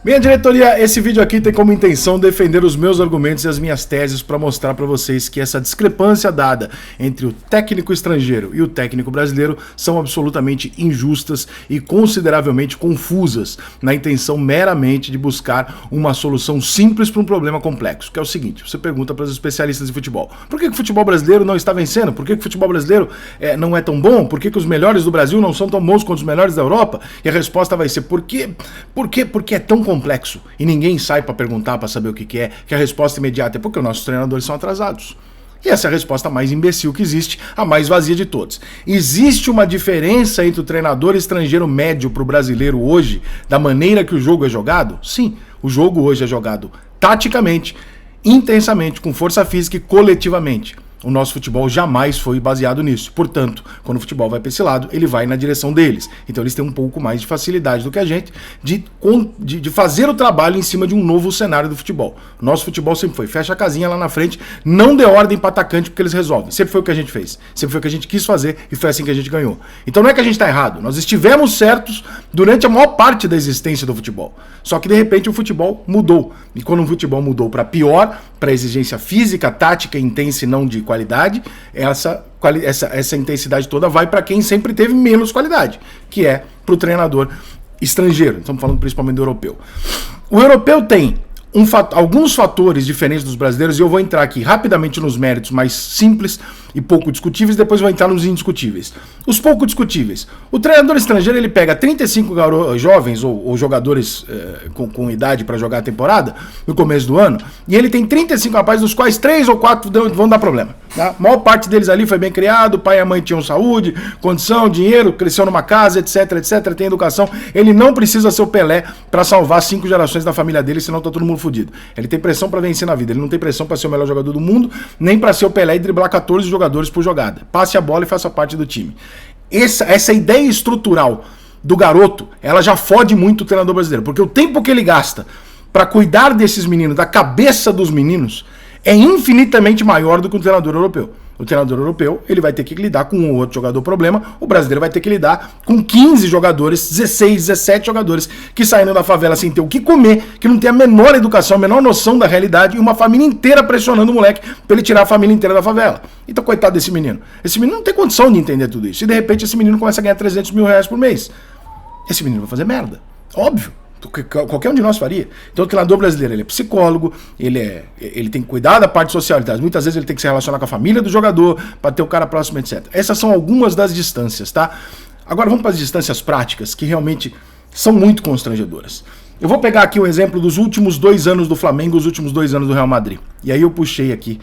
Minha diretoria, esse vídeo aqui tem como intenção defender os meus argumentos e as minhas teses para mostrar para vocês que essa discrepância dada entre o técnico estrangeiro e o técnico brasileiro são absolutamente injustas e consideravelmente confusas, na intenção meramente de buscar uma solução simples para um problema complexo, que é o seguinte: você pergunta para os especialistas de futebol, por que o futebol brasileiro não está vencendo? Por que o futebol brasileiro não é tão bom? Por que os melhores do Brasil não são tão bons quanto os melhores da Europa? E a resposta vai ser: porque é tão complexo e ninguém sai para perguntar, para saber o que é, que a resposta imediata é porque os nossos treinadores são atrasados. E essa é a resposta mais imbecil que existe, a mais vazia de todas. Existe uma diferença entre o treinador estrangeiro médio para o brasileiro hoje, da maneira que o jogo é jogado? Sim, o jogo hoje é jogado taticamente, intensamente, com força física e coletivamente. O nosso futebol jamais foi baseado nisso. Portanto, quando o futebol vai para esse lado, ele vai na direção deles. Então eles têm um pouco mais de facilidade do que a gente de fazer o trabalho em cima de um novo cenário do futebol. O nosso futebol sempre foi: fecha a casinha lá na frente, não dê ordem para atacante porque eles resolvem. Sempre foi o que a gente fez. Sempre foi o que a gente quis fazer e foi assim que a gente ganhou. Então não é que a gente está errado. Nós estivemos certos durante a maior parte da existência do futebol. Só que de repente o futebol mudou. E quando o futebol mudou para pior, para exigência física, tática, intensa e não de qualidade, essa intensidade toda vai para quem sempre teve menos qualidade, que é para o treinador estrangeiro. Estamos falando principalmente do europeu. O europeu tem alguns fatores diferentes dos brasileiros, e eu vou entrar aqui rapidamente nos méritos mais simples e pouco discutíveis, depois vou entrar nos indiscutíveis. Os pouco discutíveis: o treinador estrangeiro ele pega 35 jovens ou jogadores com idade para jogar a temporada no começo do ano, e ele tem 35 rapazes, dos quais 3 ou 4 vão dar problema. Tá? A maior parte deles ali foi bem criado, o pai e a mãe tinham saúde, condição, dinheiro, cresceu numa casa, etc, tem educação. Ele não precisa ser o Pelé para salvar 5 gerações da família dele, senão tá todo mundo fudido. Ele tem pressão para vencer na vida, ele não tem pressão para ser o melhor jogador do mundo, nem para ser o Pelé e driblar 14 jogadores por jogada. Passe a bola e faça parte do time. Essa ideia estrutural do garoto, ela já fode muito o treinador brasileiro, porque o tempo que ele gasta para cuidar desses meninos, da cabeça dos meninos, é infinitamente maior do que o treinador europeu. O treinador europeu, ele vai ter que lidar com um ou outro jogador problema, o brasileiro vai ter que lidar com 15 jogadores, 16, 17 jogadores que saíram da favela sem ter o que comer, que não tem a menor educação, a menor noção da realidade, e uma família inteira pressionando o moleque pra ele tirar a família inteira da favela. Então, coitado desse menino. Esse menino não tem condição de entender tudo isso. E de repente esse menino começa a ganhar 300 mil reais por mês. Esse menino vai fazer merda. Óbvio. Qualquer um de nós faria. Então o treinador brasileiro, ele é psicólogo, ele tem que cuidar da parte social, muitas vezes ele tem que se relacionar com a família do jogador para ter o cara próximo, etc. Essas são algumas das distâncias, tá? Agora vamos para as distâncias práticas, que realmente são muito constrangedoras. Eu vou pegar aqui o exemplo dos últimos 2 anos do Flamengo, os últimos 2 anos do Real Madrid. E aí eu puxei aqui,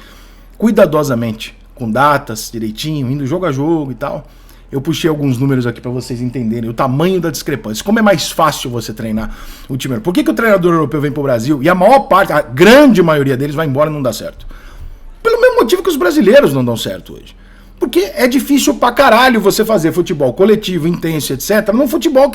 cuidadosamente, com datas, direitinho, indo jogo a jogo e tal. Eu puxei alguns números aqui para vocês entenderem o tamanho da discrepância. Como é mais fácil você treinar o time? Por que o treinador europeu vem pro Brasil e a maior parte, a grande maioria deles vai embora e não dá certo? Pelo mesmo motivo que os brasileiros não dão certo hoje. Porque é difícil pra caralho você fazer futebol coletivo, intenso, etc. num futebol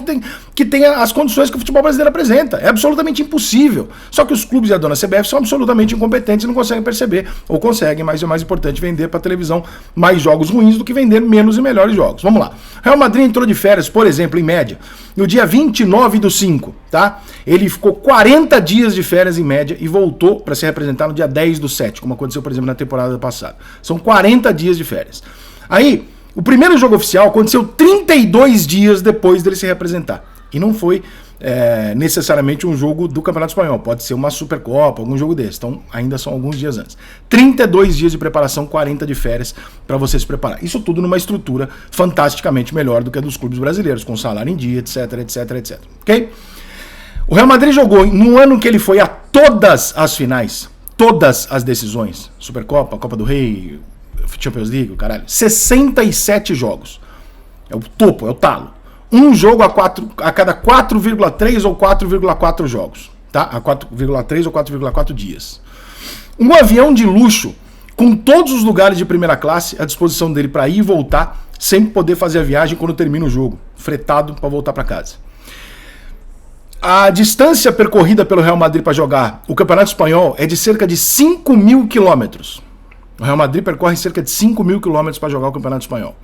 que tem as condições que o futebol brasileiro apresenta. É absolutamente impossível. Só que os clubes e a dona CBF são absolutamente incompetentes e não conseguem perceber. Ou conseguem, mas é mais importante vender pra televisão mais jogos ruins do que vender menos e melhores jogos. Vamos lá. Real Madrid entrou de férias, por exemplo, em média, no dia 29/5, tá? Ele ficou 40 dias de férias em média e voltou para se representar no dia 10/7, como aconteceu, por exemplo, na temporada passada. São 40 dias de férias. Aí, o primeiro jogo oficial aconteceu 32 dias depois dele se representar. E não foi necessariamente um jogo do Campeonato Espanhol. Pode ser uma Supercopa, algum jogo desse. Então, ainda são alguns dias antes. 32 dias de preparação, 40 de férias para você se preparar. Isso tudo numa estrutura fantasticamente melhor do que a dos clubes brasileiros, com salário em dia, etc. Ok? O Real Madrid jogou no ano que ele foi a todas as finais, todas as decisões, Supercopa, Copa do Rei, Champions League, caralho, 67 jogos. É o topo, é o talo. Um jogo a cada 4,3 ou 4,4 jogos, tá? A 4,3 ou 4,4 dias. Um avião de luxo, com todos os lugares de primeira classe à disposição dele para ir e voltar, sem poder fazer a viagem quando termina o jogo, fretado para voltar para casa. A distância percorrida pelo Real Madrid para jogar o Campeonato Espanhol é de cerca de 5.000 quilômetros. O Real Madrid percorre cerca de 5.000 quilômetros para jogar o Campeonato Espanhol.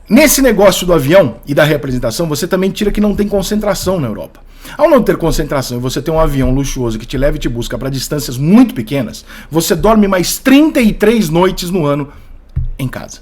Nesse negócio do avião e da representação, você também tira que não tem concentração na Europa. Ao não ter concentração e você ter um avião luxuoso que te leva e te busca para distâncias muito pequenas, você dorme mais 33 noites no ano em casa.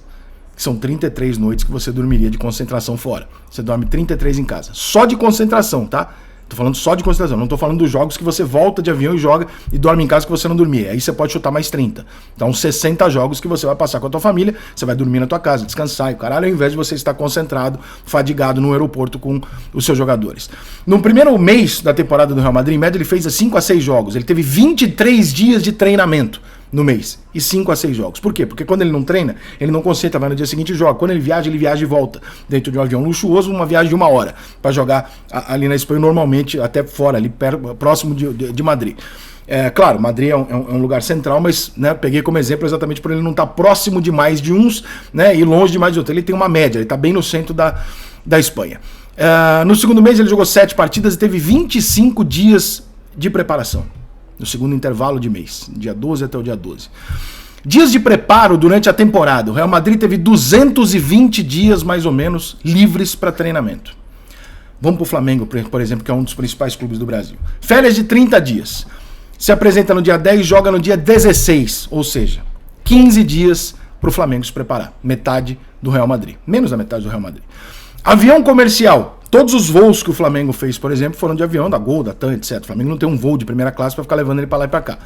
São 33 noites que você dormiria de concentração fora. Você dorme 33 em casa. Só de concentração, tá? Tô falando só de concentração, não tô falando dos jogos que você volta de avião e joga e dorme em casa que você não dormia. Aí você pode chutar mais 30. Então 60 jogos que você vai passar com a tua família, você vai dormir na tua casa, descansar e o caralho, ao invés de você estar concentrado, fadigado no aeroporto com os seus jogadores. No primeiro mês da temporada do Real Madrid, em média ele fez 5 a 6 jogos. Ele teve 23 dias de treinamento no mês e 5 a 6 jogos. Por quê? Porque quando ele não treina, ele não concentra, vai no dia seguinte e joga. Quando ele viaja e volta dentro de um avião luxuoso, uma viagem de 1 hora para jogar ali na Espanha, normalmente até fora, ali próximo de Madrid. Claro, Madrid é um lugar central, mas né, peguei como exemplo exatamente por ele não estar próximo demais de uns, né, e longe demais de outros. Ele tem uma média, ele está bem no centro da Espanha. No segundo mês ele jogou 7 partidas e teve 25 dias de preparação. No segundo intervalo de mês, dia 12 até o dia 12. Dias de preparo durante a temporada. O Real Madrid teve 220 dias, mais ou menos, livres para treinamento. Vamos para o Flamengo, por exemplo, que é um dos principais clubes do Brasil. Férias de 30 dias. Se apresenta no dia 10, joga no dia 16. Ou seja, 15 dias para o Flamengo se preparar. Metade do Real Madrid. Menos da metade do Real Madrid. Avião comercial. Todos os voos que o Flamengo fez, por exemplo, foram de avião, da Gol, da TAM, etc. O Flamengo não tem um voo de primeira classe para ficar levando ele para lá e para cá.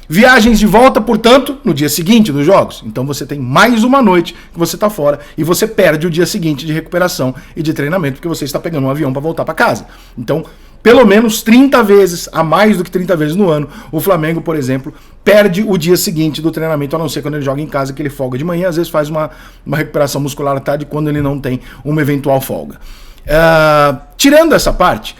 Viagens de volta, portanto, no dia seguinte dos jogos. Então você tem mais uma noite que você está fora e você perde o dia seguinte de recuperação e de treinamento porque você está pegando um avião para voltar para casa. Então, pelo menos 30 vezes, a mais do que 30 vezes no ano, o Flamengo, por exemplo, perde o dia seguinte do treinamento, a não ser quando ele joga em casa, que ele folga de manhã, às vezes faz uma recuperação muscular à tarde quando ele não tem uma eventual folga. Tirando essa parte,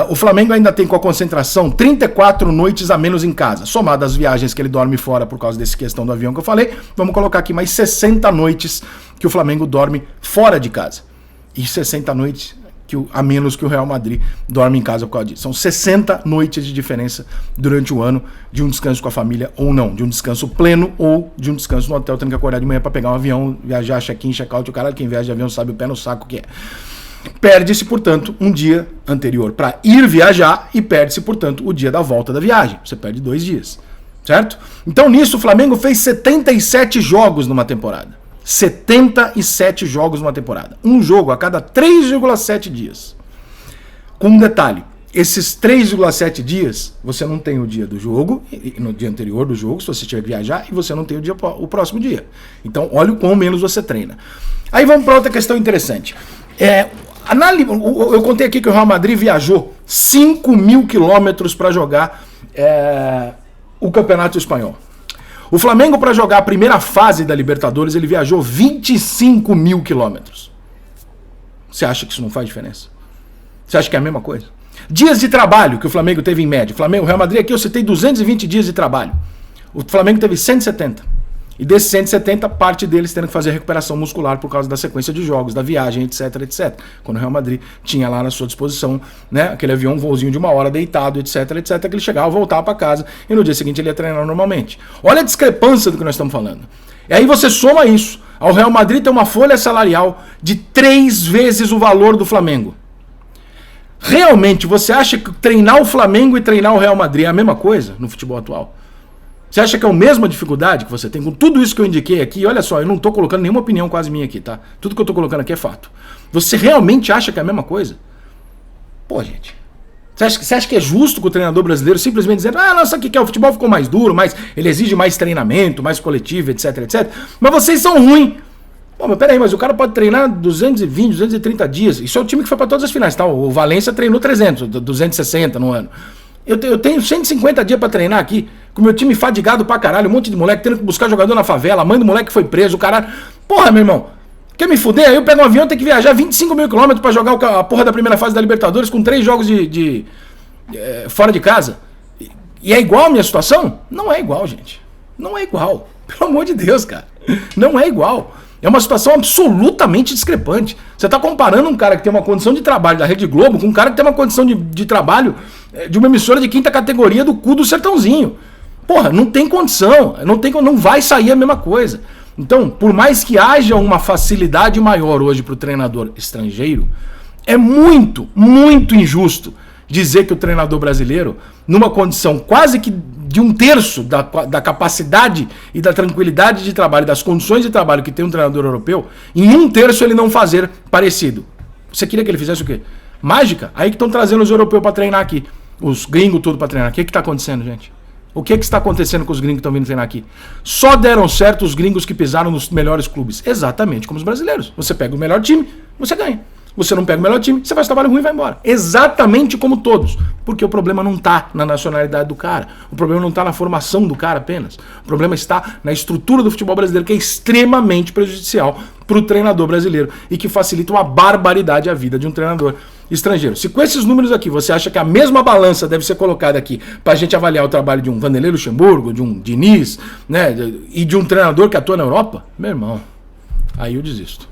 o Flamengo ainda tem com a concentração 34 noites a menos em casa, somado às viagens que ele dorme fora por causa dessa questão do avião que eu falei, vamos colocar aqui mais 60 noites que o Flamengo dorme fora de casa. E 60 noites a menos que o Real Madrid dorme em casa por causa disso. São 60 noites de diferença durante o ano de um descanso com a família ou não, de um descanso pleno ou de um descanso no hotel, tendo que acordar de manhã para pegar um avião, viajar, check-in, check-out, o cara, quem viaja de avião sabe o pé no saco que é. Perde-se, portanto, um dia anterior para ir viajar e perde-se, portanto, o dia da volta da viagem. Você perde 2 dias, certo? Então, nisso, o Flamengo fez 77 jogos numa temporada. 77 jogos numa temporada. Um jogo a cada 3,7 dias. Com um detalhe, esses 3,7 dias, você não tem o dia do jogo, no dia anterior do jogo, se você tiver que viajar, e você não tem o próximo dia. Então, olha o quão menos você treina. Aí vamos para outra questão interessante. Eu contei aqui que o Real Madrid viajou 5.000 quilômetros para jogar o Campeonato Espanhol. O Flamengo, para jogar a primeira fase da Libertadores, ele viajou 25.000 quilômetros. Você acha que isso não faz diferença? Você acha que é a mesma coisa? Dias de trabalho que o Flamengo teve em média. O Real Madrid aqui eu citei 220 dias de trabalho. O Flamengo teve 170. E desses 170, parte deles tendo que fazer recuperação muscular por causa da sequência de jogos, da viagem, etc, etc. Quando o Real Madrid tinha lá na sua disposição, né, aquele avião, um voozinho de 1 hora, deitado, etc, etc, que ele chegava, voltava para casa e no dia seguinte ele ia treinar normalmente. Olha a discrepância do que nós estamos falando. E aí você soma isso. Ao Real Madrid tem uma folha salarial de 3 vezes o valor do Flamengo. Realmente, você acha que treinar o Flamengo e treinar o Real Madrid é a mesma coisa no futebol atual? Você acha que é a mesma dificuldade que você tem com tudo isso que eu indiquei aqui? Olha só, eu não estou colocando nenhuma opinião quase minha aqui, tá? Tudo que eu estou colocando aqui é fato. Você realmente acha que é a mesma coisa? Pô, gente. Você acha que é justo com o treinador brasileiro simplesmente dizer, não, sabe o que é? O futebol ficou mais duro, ele exige mais treinamento, mais coletivo, etc, etc. Mas vocês são ruins. Pô, mas peraí, mas o cara pode treinar 220, 230 dias. Isso é o time que foi para todas as finais, tá? O Valência treinou 300, 260 no ano. Eu tenho 150 dias pra treinar aqui, com o meu time fadigado pra caralho, um monte de moleque tendo que buscar jogador na favela, a mãe do moleque foi preso, o caralho. Porra, meu irmão, quer me fuder? Aí eu pego um avião e tenho que viajar 25.000 quilômetros pra jogar a porra da primeira fase da Libertadores com 3 jogos fora de casa. E é igual a minha situação? Não é igual, gente. Não é igual. Pelo amor de Deus, cara. Não é igual. É uma situação absolutamente discrepante. Você está comparando um cara que tem uma condição de trabalho da Rede Globo com um cara que tem uma condição de trabalho de uma emissora de 5ª categoria do cu do Sertãozinho. Porra, não tem condição. Não vai sair a mesma coisa. Então, por mais que haja uma facilidade maior hoje para o treinador estrangeiro, é muito, muito injusto dizer que o treinador brasileiro, numa condição quase que de 1/3 da capacidade e da tranquilidade de trabalho, das condições de trabalho que tem um treinador europeu, em 1/3 ele não fazer parecido. Você queria que ele fizesse o quê? Mágica? Aí que estão trazendo os europeus para treinar aqui. Os gringos tudo para treinar. O que está acontecendo, gente? O que está acontecendo com os gringos que estão vindo treinar aqui? Só deram certo os gringos que pisaram nos melhores clubes. Exatamente como os brasileiros. Você pega o melhor time, você ganha. Você não pega o melhor time, você faz trabalho ruim e vai embora. Exatamente como todos. Porque o problema não está na nacionalidade do cara. O problema não está na formação do cara apenas. O problema está na estrutura do futebol brasileiro, que é extremamente prejudicial para o treinador brasileiro e que facilita uma barbaridade a vida de um treinador estrangeiro. Se com esses números aqui você acha que a mesma balança deve ser colocada aqui para a gente avaliar o trabalho de um Vanderlei Luxemburgo, de um Diniz, né, e de um treinador que atua na Europa, meu irmão, aí eu desisto.